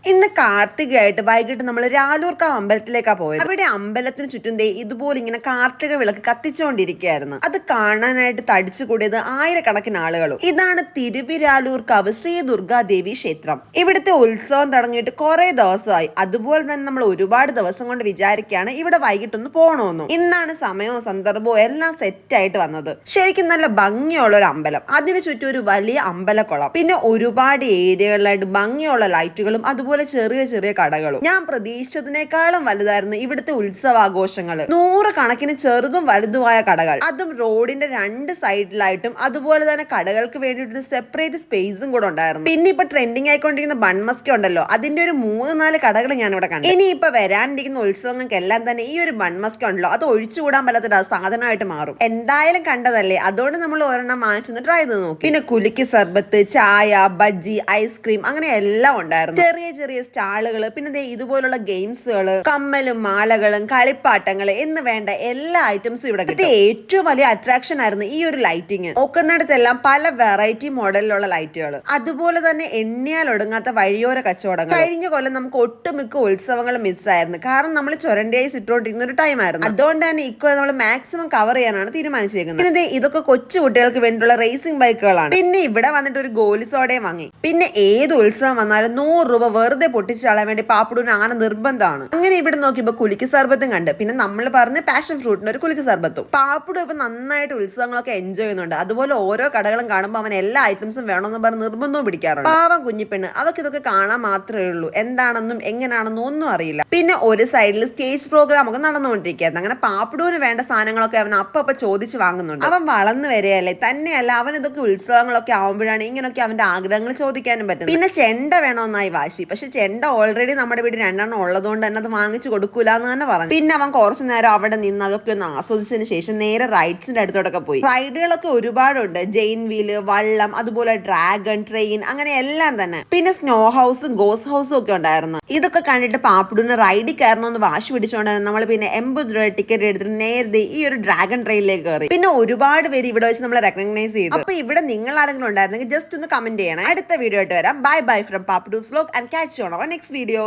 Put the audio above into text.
ഇന്ന് കാർത്തികയായിട്ട് വൈകിട്ട് നമ്മൾ രാലൂർക്കാവ് അമ്പലത്തിലേക്കാ പോയത്. അവിടെ അമ്പലത്തിന് ചുറ്റും ഇതുപോലെ ഇങ്ങനെ കാർത്തിക വിളക്ക് കത്തിച്ചുകൊണ്ടിരിക്കുകയായിരുന്നു. അത് കാണാനായിട്ട് തടിച്ചു കൂടിയത് ആയിരക്കണക്കിന് ആളുകളും. ഇതാണ് തിരുവിരാലൂർക്കാവ് ശ്രീ ദുർഗാദേവി ക്ഷേത്രം. ഇവിടുത്തെ ഉത്സവം തുടങ്ങിയിട്ട് കുറെ ദിവസമായി. അതുപോലെ തന്നെ നമ്മൾ ഒരുപാട് ദിവസം കൊണ്ട് വിചാരിക്കുകയാണ് ഇവിടെ വൈകിട്ടൊന്ന് പോകണമെന്നും. ഇന്നാണ് സമയവും സന്ദർഭവും എല്ലാം സെറ്റ് ആയിട്ട് വന്നത്. ശരിക്കും നല്ല ഭംഗിയുള്ള ഒരു അമ്പലം, അതിനു ചുറ്റും ഒരു വലിയ അമ്പലക്കുളം, പിന്നെ ഒരുപാട് ഏരിയകളിലായിട്ട് ഭംഗിയുള്ള ലൈറ്റുകളും അതുപോലെ ചെറിയ ചെറിയ കടകളും. ഞാൻ പ്രതീക്ഷിച്ചതിനേക്കാളും വലുതായിരുന്നു ഇവിടുത്തെ ഉത്സവാഘോഷങ്ങൾ. 100 കണക്കിന് ചെറുതും വലുതുമായ കടകൾ, അതും റോഡിന്റെ 2 സൈഡിലായിട്ടും. അതുപോലെ തന്നെ കടകൾക്ക് വേണ്ടിയിട്ട് സെപ്പറേറ്റ് സ്പേസും കൂടെ ഉണ്ടായിരുന്നു. പിന്നെ ഇപ്പൊ ട്രെൻഡിങ് ആയിക്കൊണ്ടിരിക്കുന്ന ബൺമസ്കി ഉണ്ടല്ലോ, അതിന്റെ ഒരു 3-4 കടകൾ ഞാൻ ഇവിടെ കണ്ടു. ഇനി ഇപ്പൊ വരാനിരിക്കുന്ന ഉത്സവങ്ങൾക്കെല്ലാം തന്നെ ഈ ഒരു ബൺമസ്കി ഉണ്ടല്ലോ, അത് ഒഴിച്ചുകൂടാൻ പറ്റാത്തൊരു സാധനമായിട്ട് മാറും. എന്തായാലും കണ്ടതല്ലേ, അതുകൊണ്ട് നമ്മൾ ഒരെണ്ണം വാങ്ങിച്ചൊന്ന് ട്രൈ ചെയ്ത് നോക്കി. പിന്നെ കുലുക്കി സർബത്ത്, ചായ, ബജ്ജി, ഐസ്ക്രീം, അങ്ങനെ എല്ലാം ഉണ്ടായിരുന്നു. ചെറിയ ചെറിയ സ്റ്റാളുകൾ, പിന്നെ ഇതുപോലുള്ള ഗെയിംസുകൾ, കമ്മലും മാലകളും കളിപ്പാട്ടങ്ങൾ എന്ന് വേണ്ട എല്ലാ ഐറ്റംസും ഇവിടെ കിട്ടും. ഏറ്റവും വലിയ അട്രാക്ഷൻ ആയിരുന്നു ഈ ഒരു ലൈറ്റിങ്. ഒക്കുന്നിടത്തെല്ലാം പല വെറൈറ്റി മോഡലിലുള്ള ലൈറ്റുകൾ, അതുപോലെ തന്നെ എണ്ണിയാൽ ഒടുങ്ങാത്ത വഴിയോര കച്ചവടങ്ങൾ. കഴിഞ്ഞ കൊല്ലം നമുക്ക് ഒട്ടുമിക്ക ഉത്സവങ്ങൾ മിസ്സായിരുന്നു, കാരണം നമ്മൾ ചുരണ്ടിയായി ഇട്ടുകൊണ്ടിരുന്ന ഒരു ടൈം ആയിരുന്നു. അതുകൊണ്ട് തന്നെ ഇക്കൊല്ലം നമ്മൾ മാക്സിമം കവർ ചെയ്യാനാണ് തീരുമാനിച്ചേക്കുന്നത്. പിന്നെ ഇതൊക്കെ കൊച്ചു കുട്ടികൾക്ക് വേണ്ടിയുള്ള റേസിംഗ് ബൈക്കുകളാണ്. പിന്നെ ഇവിടെ വന്നിട്ട് ഒരു ഗോലി സോഡയും വാങ്ങി. പിന്നെ ഏത് ഉത്സവം വന്നാലും 100 രൂപ വെറുതെ പൊട്ടിച്ചു കളയാൻ വേണ്ടി പാപ്പുടൂന് അങ്ങനെ നിർബന്ധമാണ്. അങ്ങനെ ഇവിടെ നോക്കിയപ്പോ കുലുക്കി സർബത്തും കണ്ട്. പിന്നെ നമ്മൾ പറഞ്ഞ പാഷൻ ഫ്രൂട്ടിന് ഒരു കുലുക്കി സർബത്തും. പാപ്പുടു ഇപ്പൊ നന്നായിട്ട് ഉത്സവങ്ങളൊക്കെ എൻജോയ് ചെയ്യുന്നുണ്ട്. അതുപോലെ ഓരോ കടകളും കാണുമ്പോൾ അവൻ എല്ലാ ഐറ്റംസും വേണമെന്ന് പറഞ്ഞ് നിർബന്ധവും പിടിക്കാറുണ്ട്. പാവം കുഞ്ഞിപ്പെണ്ണ്, അവർക്ക് ഇതൊക്കെ കാണാൻ മാത്രമേ ഉള്ളൂ, എന്താണെന്നും എങ്ങനെയാണെന്നും ഒന്നും അറിയില്ല. പിന്നെ ഒരു സൈഡിൽ സ്റ്റേജ് പ്രോഗ്രാം ഒക്കെ നടന്നുകൊണ്ടിരിക്കുകയായിരുന്നു. അങ്ങനെ പാപ്പുടൂന് വേണ്ട സാധനങ്ങളൊക്കെ അവൻ അപ്പൊ ചോദിച്ച് വാങ്ങുന്നുണ്ട്. അവൻ വളർന്നു വരികയല്ലേ, തന്നെയല്ല അവൻ ഇതൊക്കെ ഉത്സവങ്ങളൊക്കെ ആവുമ്പോഴാണ് ഇങ്ങനെയൊക്കെ അവന്റെ ആഗ്രഹങ്ങൾ ചോദിക്കാനും പറ്റും. പിന്നെ ചെണ്ട വേണമെന്നായി വാശി. പക്ഷെ ചെണ്ട ഓൾറെഡി നമ്മുടെ വീട്ടിൽ 2 എണ്ണം ഉള്ളതുകൊണ്ട് തന്നെ അത് വാങ്ങിച്ചു കൊടുക്കൂല എന്ന് തന്നെ പറഞ്ഞു. പിന്നെ അവൻ കുറച്ചു നേരം അവിടെ നിന്ന് അതൊക്കെ ഒന്ന് ആസ്വദിച്ചതിന് ശേഷം നേരെ റൈഡ്സിന്റെ അടുത്തോട്ടൊക്കെ പോയി. റൈഡുകളൊക്കെ ഒരുപാടുണ്ട്. ജെയിൻ വീല്, വള്ളം, അതുപോലെ ഡ്രാഗൺ, ട്രെയിൻ, അങ്ങനെ എല്ലാം തന്നെ. പിന്നെ സ്നോ ഹൗസും ഗോസ് ഹൗസും ഒക്കെ ഉണ്ടായിരുന്നു. ഇതൊക്കെ കണ്ടിട്ട് പാപ്പുടൂന് റൈഡിൽ കയറണമെന്ന് വാശി പിടിച്ചുകൊണ്ടാണ് നമ്മൾ പിന്നെ 80 രൂപ ടിക്കറ്റ് എടുത്തിട്ട് നേരത്തെ ഈ ഒരു ഡ്രാഗൺ ട്രെയിനിലേക്ക് കയറി. പിന്നെ ഒരുപാട് പേര് ഇവിടെ വെച്ച് നമ്മളെ റെക്കഗ്നൈസ് ചെയ്തു. അപ്പൊ ഇവിടെ നിങ്ങൾ ആരെങ്കിലും ഉണ്ടായിരുന്നെങ്കിൽ ജസ്റ്റ് ഒന്ന് കമന്റ് ചെയ്യണം. അടുത്ത വീഡിയോ ആയിട്ട് വരാം. Bye bye from Pappudoos vlog and catch you on our next video.